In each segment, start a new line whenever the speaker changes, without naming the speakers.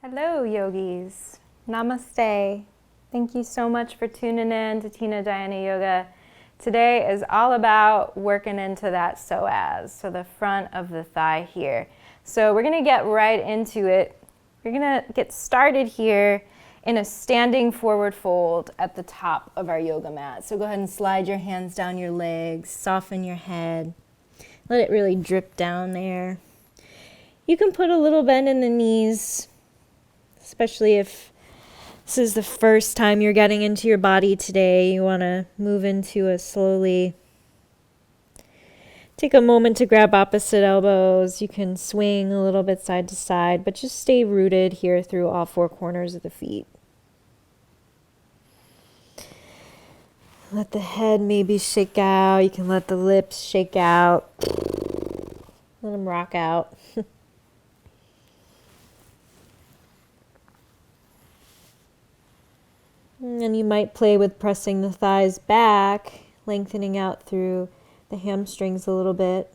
Hello, yogis. Namaste. Thank you so much for tuning in to Tina Dhyana Yoga. Today is all about working into that psoas, so the front of the thigh here. So we're going to get right into it. We're going to get started here in a standing forward fold at the top of our yoga mat. So go ahead and slide your hands down your legs, soften your head. Let it really drip down there. You can put a little bend in the knees, especially if this is the first time you're getting into your body today. You want to move into it slowly. Take a moment to grab opposite elbows. You can swing a little bit side to side, but just stay rooted here through all four corners of the feet. Let the head maybe shake out. You can let the lips shake out. Let them rock out. And you might play with pressing the thighs back, lengthening out through the hamstrings a little bit.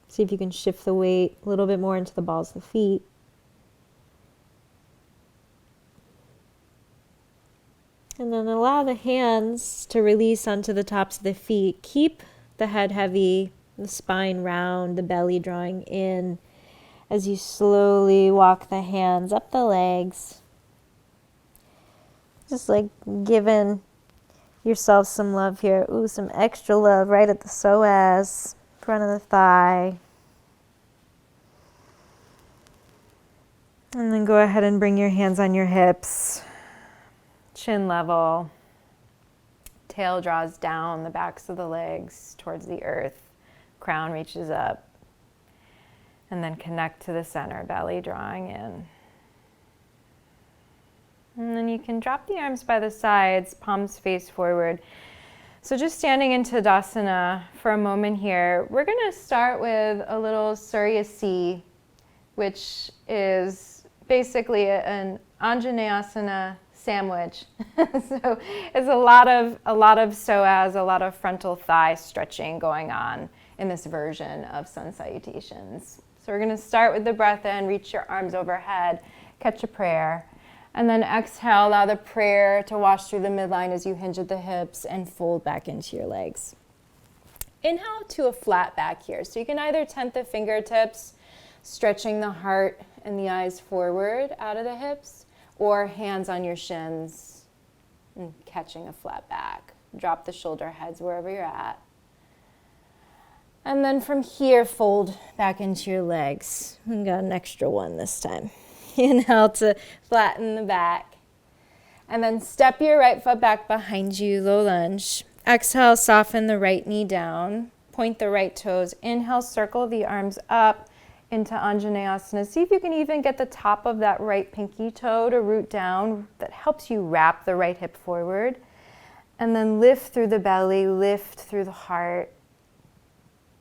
See if you can shift the weight a little bit more into the balls of the feet. And then allow the hands to release onto the tops of the feet. Keep the head heavy, the spine round, the belly drawing in as you slowly walk the hands up the legs. Just like giving yourself some love here. Ooh, some extra love right at the psoas, front of the thigh. And then go ahead and bring your hands on your hips. Chin level. Tail draws down the backs of the legs towards the earth. Crown reaches up. And then connect to the center, belly drawing in. And then you can drop the arms by the sides, palms face forward. So just standing in Tadasana for a moment here, we're going to start with a little Surya C, which is basically an Anjaneyasana sandwich. So it's a lot of psoas, a lot of frontal thigh stretching going on in this version of sun salutations. So we're going to start with the breath in, reach your arms overhead, catch a prayer. And then exhale, allow the prayer to wash through the midline as you hinge at the hips and fold back into your legs. Inhale to a flat back here. So you can either tent the fingertips, stretching the heart and the eyes forward out of the hips, or hands on your shins and catching a flat back. Drop the shoulder heads wherever you're at. And then from here, fold back into your legs. We got an extra one this time. Inhale to flatten the back. And then step your right foot back behind you, low lunge. Exhale, soften the right knee down. Point the right toes. Inhale, circle the arms up into Anjaneyasana. See if you can even get the top of that right pinky toe to root down. That helps you wrap the right hip forward. And then lift through the belly, lift through the heart.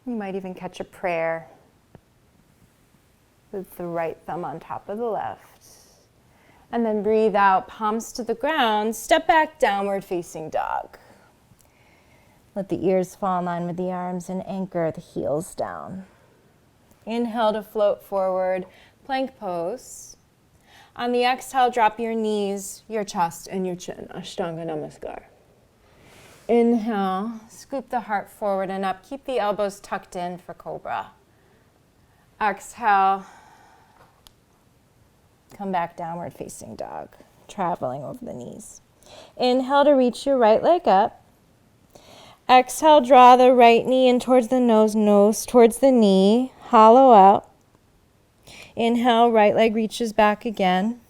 You might even catch a prayer with the right thumb on top of the left. And then breathe out, palms to the ground. Step back, downward facing dog. Let the ears fall in line with the arms and anchor the heels down. Inhale to float forward, plank pose. On the exhale, drop your knees, your chest, and your chin. Ashtanga Namaskar. Inhale, scoop the heart forward and up. Keep the elbows tucked in for cobra. Exhale. Come back, downward facing dog, traveling over the knees. Inhale to reach your right leg up. Exhale, draw the right knee in towards the nose towards the knee, hollow out. Inhale, right leg reaches back again.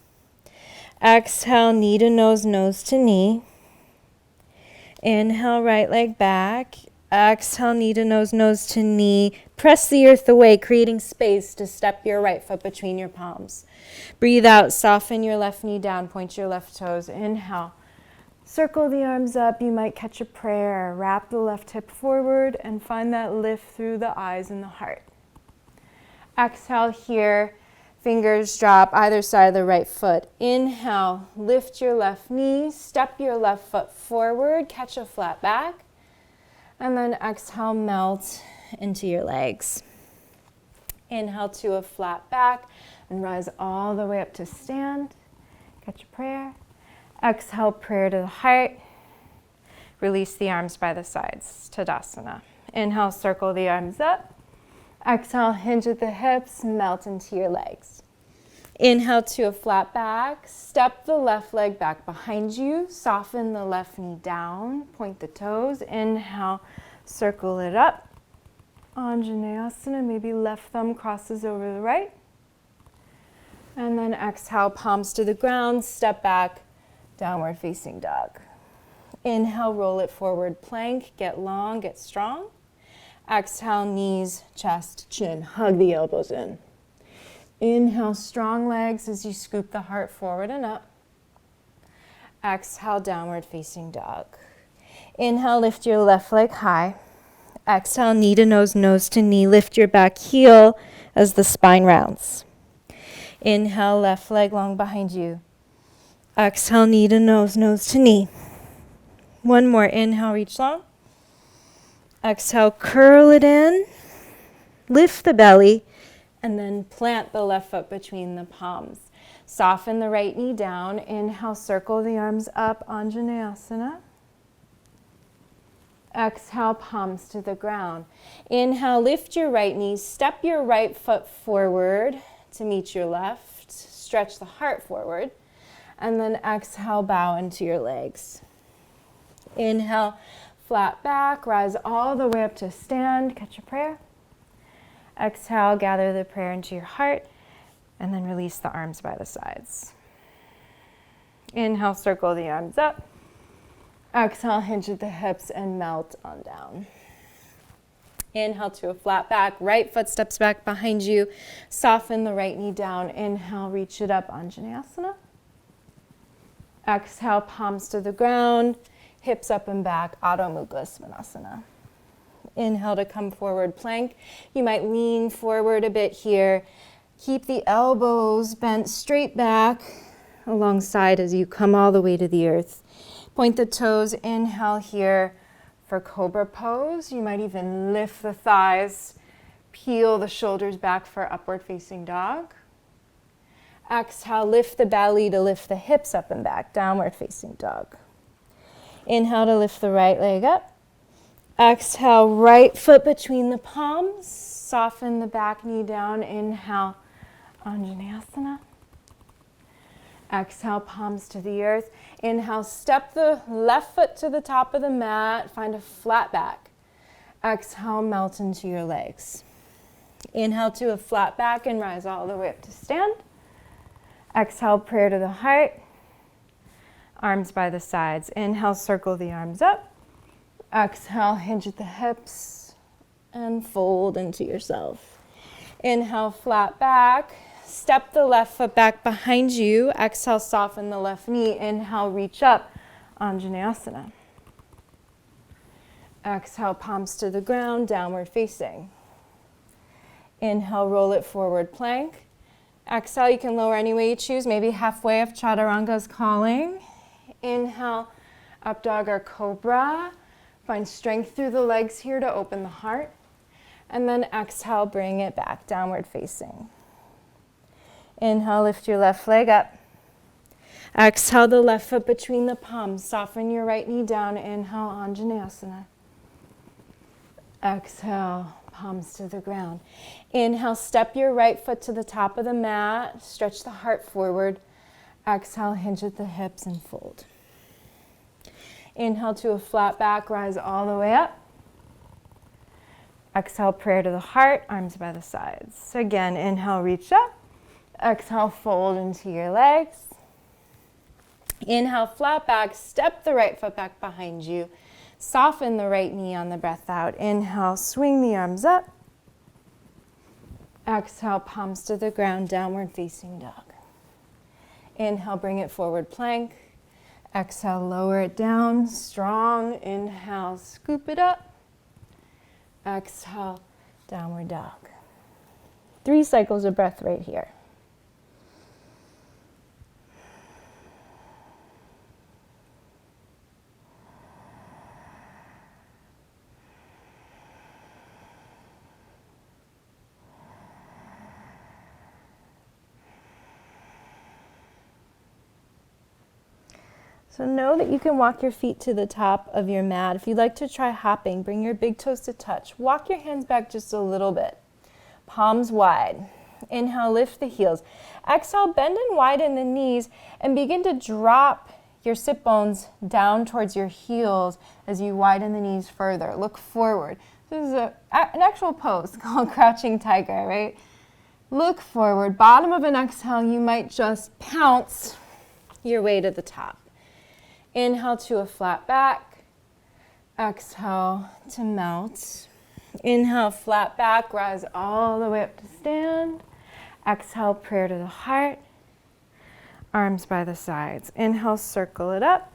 Exhale, knee to nose to knee. Inhale, right leg back. Exhale, knee to nose to knee. Press the earth away, creating space to step your right foot between your palms. Breathe out, soften your left knee down, point your left toes. Inhale, circle the arms up. You might catch a prayer. Wrap the left hip forward and find that lift through the eyes and the heart. Exhale here, fingers drop either side of the right foot. Inhale, lift your left knee, step your left foot forward, catch a flat back. And then exhale, melt into your legs. Inhale to a flat back. and rise all the way up to stand. Catch a prayer. Exhale, prayer to the heart. Release the arms by the sides, Tadasana. Inhale, circle the arms up. Exhale, hinge at the hips, melt into your legs. Inhale to a flat back. Step the left leg back behind you. Soften the left knee down. Point the toes. Inhale, circle it up. Anjaneyasana, maybe left thumb crosses over the right. And then exhale, palms to the ground, step back, downward facing dog. Inhale, roll it forward, plank, get long, get strong. Exhale, knees, chest, chin, hug the elbows in. Inhale, strong legs as you scoop the heart forward and up. Exhale, downward facing dog. Inhale, lift your left leg high. Exhale, knee to nose, nose to knee. Lift your back heel as the spine rounds. Inhale, left leg long behind you. Exhale, knee to nose, nose to knee. One more. Inhale, reach long. Exhale, curl it in. Lift the belly. And then plant the left foot between the palms. Soften the right knee down. Inhale, circle the arms up, Anjaneyasana. Exhale, palms to the ground. Inhale, lift your right knee, step your right foot forward to meet your left. Stretch the heart forward. And then exhale, bow into your legs. Inhale, flat back, rise all the way up to stand. Catch a prayer. Exhale, gather the prayer into your heart, and then release the arms by the sides. Inhale, circle the arms up. Exhale, hinge at the hips and melt on down. Inhale to a flat back, right foot steps back behind you. Soften the right knee down. Inhale, reach it up, Anjaneyasana. Exhale, palms to the ground, hips up and back, Adho Mukha Svanasana. Inhale to come forward plank. You might lean forward a bit here. Keep the elbows bent straight back alongside as you come all the way to the earth. Point the toes, inhale here for Cobra Pose. You might even lift the thighs, peel the shoulders back for Upward Facing Dog. Exhale, lift the belly to lift the hips up and back, Downward Facing Dog. Inhale to lift the right leg up. Exhale, right foot between the palms. Soften the back knee down. Inhale, Anjaneyasana. Exhale, palms to the earth. Inhale, step the left foot to the top of the mat. Find a flat back. Exhale, melt into your legs. Inhale to a flat back and rise all the way up to stand. Exhale, prayer to the heart. Arms by the sides. Inhale, circle the arms up. Exhale, hinge at the hips and fold into yourself. Inhale, flat back. Step the left foot back behind you. Exhale, soften the left knee. Inhale, reach up, Anjaneyasana. Exhale, palms to the ground, downward facing. Inhale, roll it forward, plank. Exhale, you can lower any way you choose, maybe halfway if Chaturanga is calling. Inhale, up dog or cobra. Find strength through the legs here to open the heart. And then exhale, bring it back, downward facing. Inhale, lift your left leg up. Exhale, the left foot between the palms. Soften your right knee down. Inhale, Anjaneyasana. Exhale, palms to the ground. Inhale, step your right foot to the top of the mat. Stretch the heart forward. Exhale, hinge at the hips and fold. Inhale to a flat back, rise all the way up. Exhale, prayer to the heart, arms by the sides. So again, inhale, reach up. Exhale, fold into your legs. Inhale, flat back, step the right foot back behind you. Soften the right knee on the breath out. Inhale, swing the arms up. Exhale, palms to the ground, downward facing dog. Inhale, bring it forward, plank. Exhale, lower it down, strong. Inhale, scoop it up. Exhale, downward dog. 3 cycles of breath right here. So know that you can walk your feet to the top of your mat. If you'd like to try hopping, bring your big toes to touch. Walk your hands back just a little bit. Palms wide. Inhale, lift the heels. Exhale, bend and widen the knees and begin to drop your sit bones down towards your heels as you widen the knees further. Look forward. This is an actual pose called Crouching Tiger, right? Look forward. Bottom of an exhale, you might just pounce your way to the top. Inhale to a flat back. Exhale to melt. Inhale, flat back, rise all the way up to stand. Exhale, prayer to the heart. Arms by the sides. Inhale, circle it up.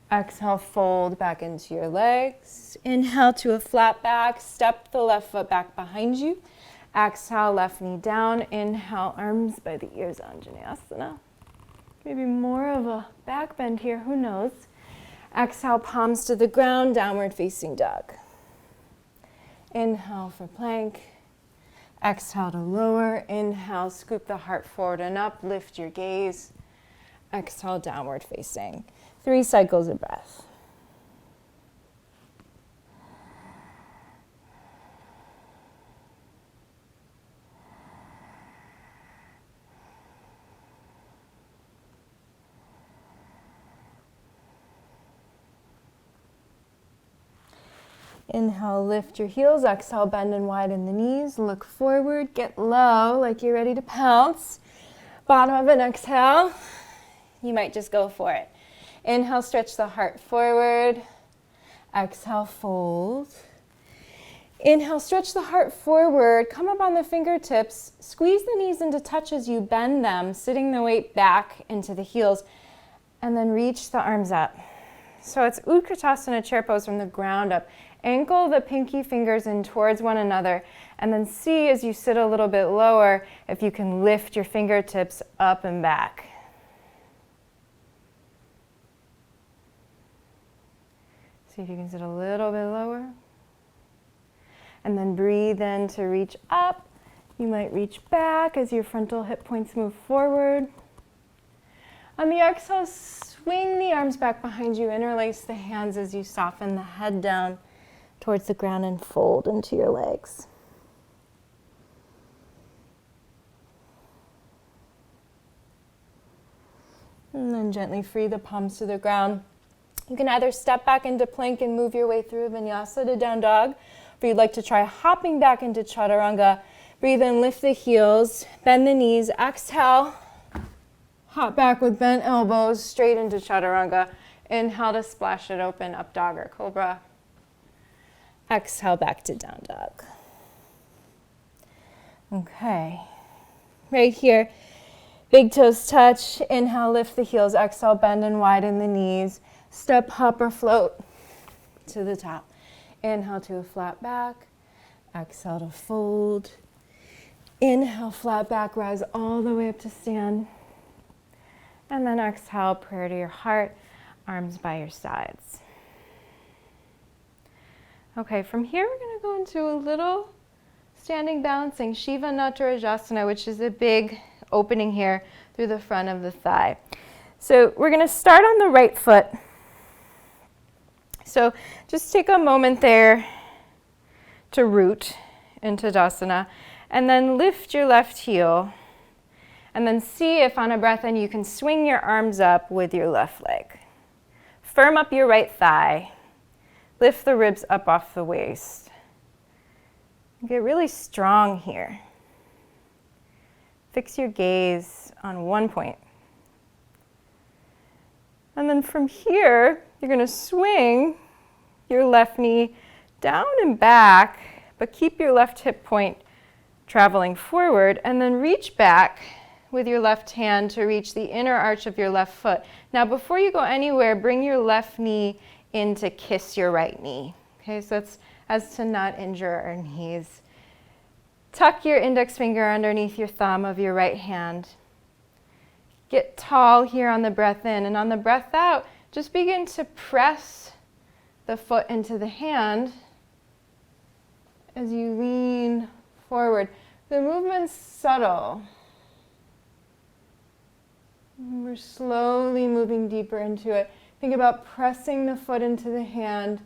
Exhale, fold back into your legs. Inhale to a flat back. Step the left foot back behind you. Exhale, left knee down. Inhale, arms by the ears, Anjaneyasana. Maybe more of a back bend here, who knows? Exhale, palms to the ground, downward facing dog. Inhale for plank. Exhale to lower. Inhale, scoop the heart forward and up. Lift your gaze. Exhale, downward facing. 3 cycles of breath. Inhale, lift your heels. Exhale, bend and widen the knees. Look forward, get low like you're ready to pounce. Bottom of an exhale, you might just go for it. Inhale, stretch the heart forward. Exhale, fold. Inhale, stretch the heart forward. Come up on the fingertips. Squeeze the knees into touch as you bend them, sitting the weight back into the heels. And then reach the arms up. So it's Utkatasana chair pose from the ground up. Ankle the pinky fingers in towards one another, and then see as you sit a little bit lower if you can lift your fingertips up and back. See if you can sit a little bit lower. And then breathe in to reach up. You might reach back as your frontal hip points move forward. On the exhale, swing the arms back behind you, interlace the hands as you soften the head down towards the ground and fold into your legs. And then gently free the palms to the ground. You can either step back into plank and move your way through vinyasa to down dog, or you'd like to try hopping back into chaturanga. Breathe in, lift the heels, bend the knees, exhale. Hop back with bent elbows straight into chaturanga. Inhale to splash it open, up dog or cobra. Exhale back to down dog. Okay. Right here, big toes touch. Inhale, lift the heels. Exhale, bend and widen the knees. Step, hop, or float to the top. Inhale to a flat back. Exhale to fold. Inhale, flat back, rise all the way up to stand. And then exhale, prayer to your heart, arms by your sides. Okay, from here we're going to go into a little standing balancing, Shiva Natarajasana, which is a big opening here through the front of the thigh. So we're going to start on the right foot. So just take a moment there to root into Tadasana, and then lift your left heel, and then see if on a breath in you can swing your arms up with your left leg. Firm up your right thigh. Lift the ribs up off the waist. Get really strong here. Fix your gaze on one point. And then from here, you're going to swing your left knee down and back, but keep your left hip point traveling forward, and then reach back with your left hand to reach the inner arch of your left foot. Now, before you go anywhere, bring your left knee in to kiss your right knee. Okay, so that's as to not injure our knees. Tuck your index finger underneath your thumb of your right hand. Get tall here on the breath in, and on the breath out, just begin to press the foot into the hand as you lean forward. The movement's subtle. We're slowly moving deeper into it. Think about pressing the foot into the hand.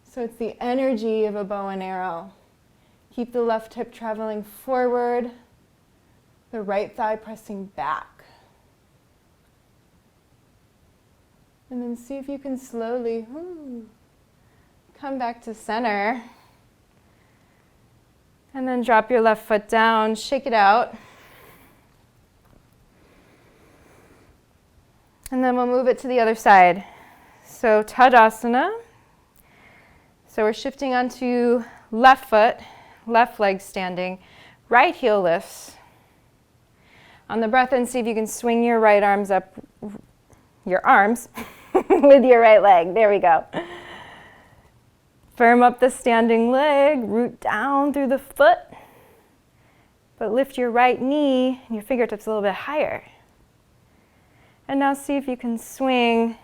So it's the energy of a bow and arrow. Keep the left hip traveling forward, the right thigh pressing back. And then see if you can slowly come back to center. And then drop your left foot down, shake it out. And then we'll move it to the other side. So Tadasana. So we're shifting onto left foot, left leg standing, right heel lifts. On the breath in, see if you can swing your right arms up, your arms, with your right leg. There we go. Firm up the standing leg, root down through the foot, but lift your right knee and your fingertips a little bit higher. And now see if you can swing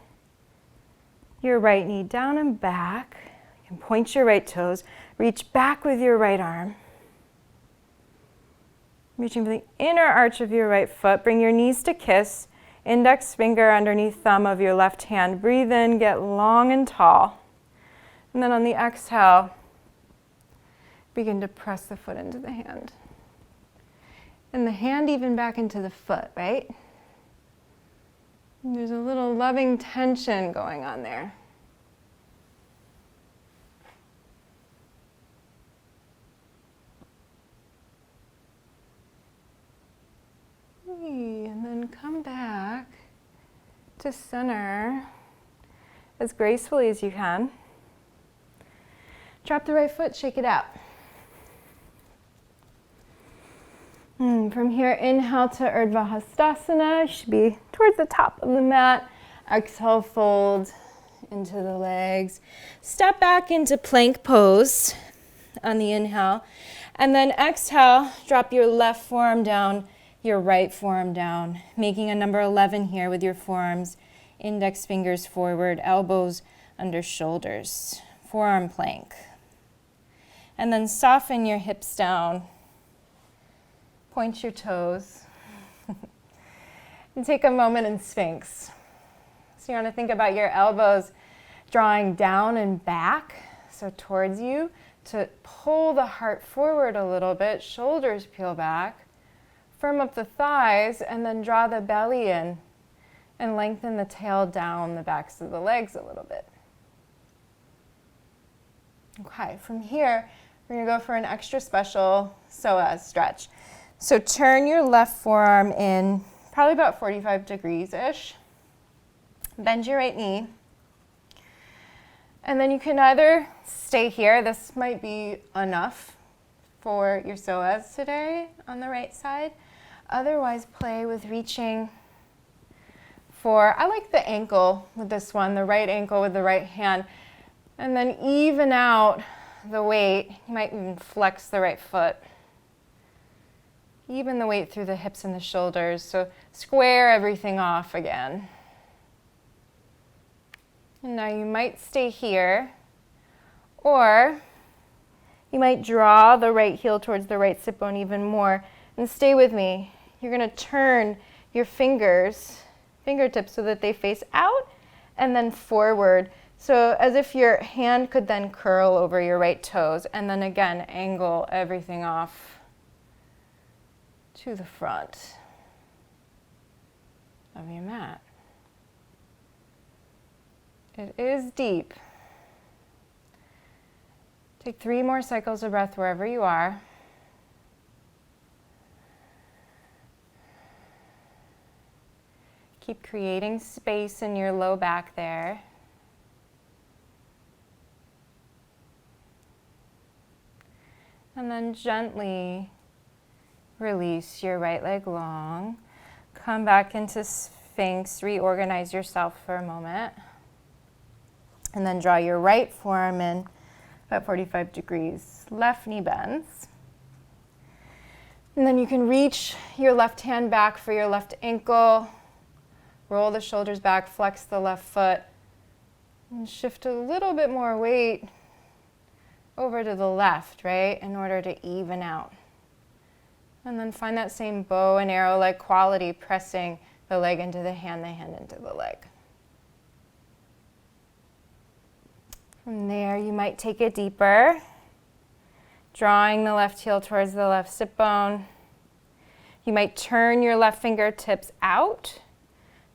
your right knee down and back. You can point your right toes, reach back with your right arm. Reaching for the inner arch of your right foot, bring your knees to kiss, index finger underneath thumb of your left hand. Breathe in, get long and tall. And then on the exhale, begin to press the foot into the hand. And the hand even back into the foot, right? And there's a little loving tension going on there. And then come back to center as gracefully as you can. Drop the right foot, shake it out. From here, inhale to Urdhva Hastasana. You should be towards the top of the mat. Exhale, fold into the legs. Step back into plank pose on the inhale. And then exhale, drop your left forearm down, your right forearm down, making a number 11 here with your forearms, index fingers forward, elbows under shoulders, forearm plank. And then soften your hips down, point your toes, and take a moment in Sphinx. So you want to think about your elbows drawing down and back, so towards you, to pull the heart forward a little bit, shoulders peel back. Firm up the thighs and then draw the belly in and lengthen the tail down the backs of the legs a little bit. Okay, from here, we're going to go for an extra special Psoas stretch. So turn your left forearm in, probably about 45 degrees-ish. Bend your right knee. And then you can either stay here. This might be enough for your Psoas today on the right side. Otherwise, play with reaching for, I like the ankle with this one, the right ankle with the right hand. And then even out the weight. You might even flex the right foot. Even the weight through the hips and the shoulders. So square everything off again. And now you might stay here, or you might draw the right heel towards the right sit bone even more. And stay with me. You're going to turn your fingertips so that they face out and then forward. So as if your hand could then curl over your right toes, and then again angle everything off to the front of your mat. It is deep. Take 3 more cycles of breath wherever you are. Keep creating space in your low back there. And then gently release your right leg long. Come back into Sphinx. Reorganize yourself for a moment. And then draw your right forearm in about 45 degrees. Left knee bends. And then you can reach your left hand back for your left ankle. Roll the shoulders back, flex the left foot, and shift a little bit more weight over to the left, right, in order to even out. And then find that same bow and arrow-like quality, pressing the leg into the hand into the leg. From there, you might take it deeper, drawing the left heel towards the left sit bone. You might turn your left fingertips out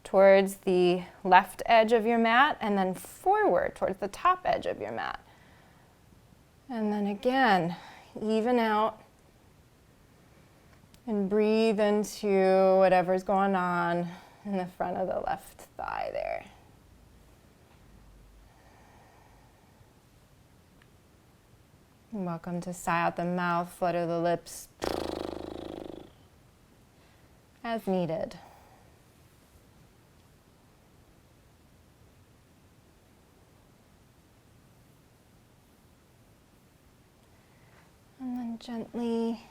towards the left edge of your mat and then forward towards the top edge of your mat. And then again, even out and breathe into whatever's going on in the front of the left thigh there. And welcome to sigh out the mouth, flutter the lips as needed. And then gently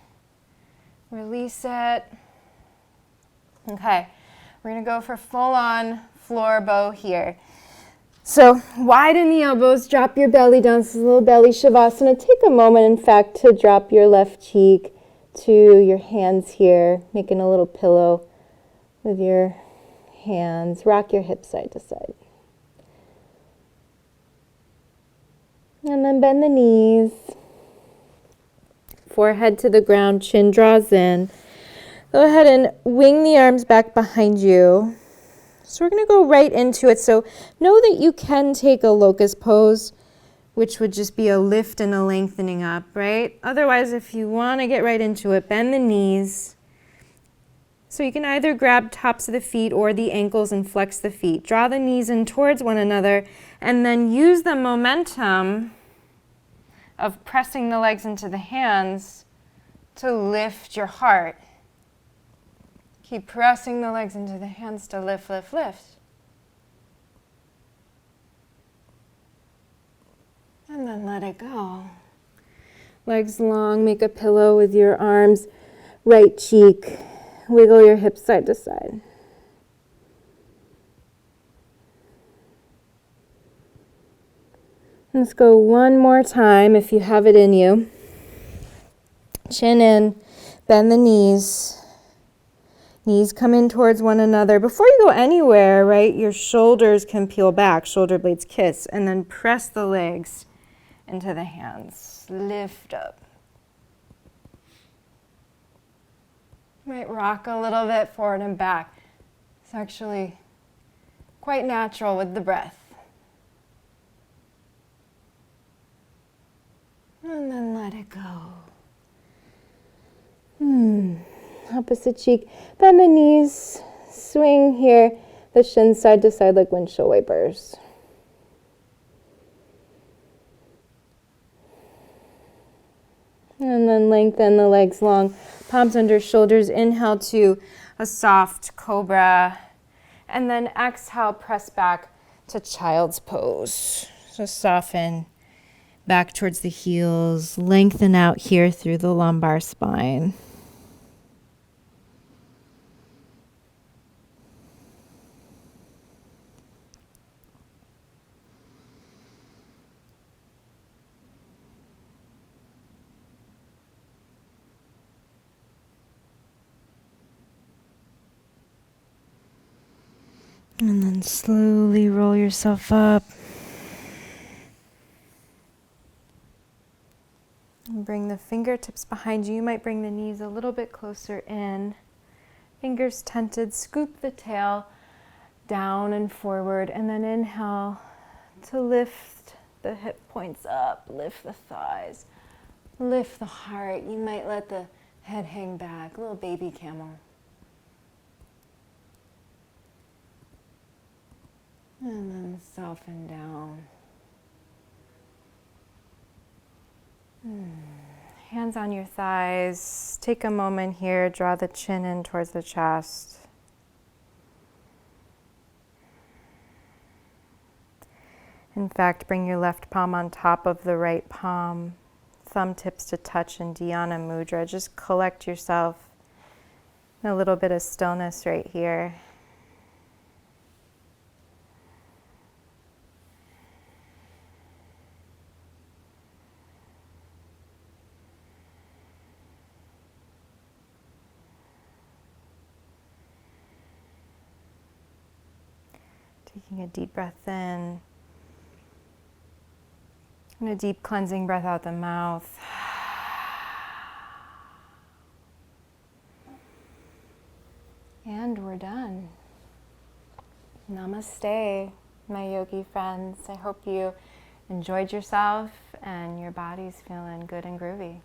release it. Okay, we're gonna go for full-on floor bow here. So widen the elbows, drop your belly down. This is a little belly shavasana. Take a moment, in fact, to drop your left cheek to your hands here, making a little pillow with your hands. Rock your hips side to side. And then bend the knees. Forehead to the ground, chin draws in. Go ahead and wing the arms back behind you. So we're going to go right into it. So know that you can take a locust pose, which would just be a lift and a lengthening up, right? Otherwise, if you want to get right into it, bend the knees. So you can either grab tops of the feet or the ankles and flex the feet. Draw the knees in towards one another and then use the momentum of pressing the legs into the hands to lift your heart. Keep pressing the legs into the hands to lift, lift, lift. And then let it go. Legs long, make a pillow with your arms, right cheek. Wiggle your hips side to side. Let's go one more time if you have it in you. Chin in, bend the knees. Knees come in towards one another. Before you go anywhere, right, your shoulders can peel back, shoulder blades kiss, and then press the legs into the hands. Lift up. You might rock a little bit forward and back. It's actually quite natural with the breath. And then let it go. Opposite cheek. Bend the knees. Swing here. The shins side to side like windshield wipers. And then lengthen the legs long. Palms under shoulders. Inhale to a soft cobra. And then exhale, press back to child's pose. So soften back towards the heels. Lengthen out here through the lumbar spine. And then slowly roll yourself up. And bring the fingertips behind you. You might bring the knees a little bit closer in. Fingers tented. Scoop the tail down and forward. And then inhale to lift the hip points up. Lift the thighs. Lift the heart. You might let the head hang back. A little baby camel. And then soften down. Hands on your thighs. Take a moment here. Draw the chin in towards the chest. In fact, bring your left palm on top of the right palm. Thumb tips to touch in Dhyana Mudra. Just collect yourself in a little bit of stillness right here. Taking a deep breath in. And a deep cleansing breath out the mouth. And we're done. Namaste, my yogi friends. I hope you enjoyed yourself and your body's feeling good and groovy.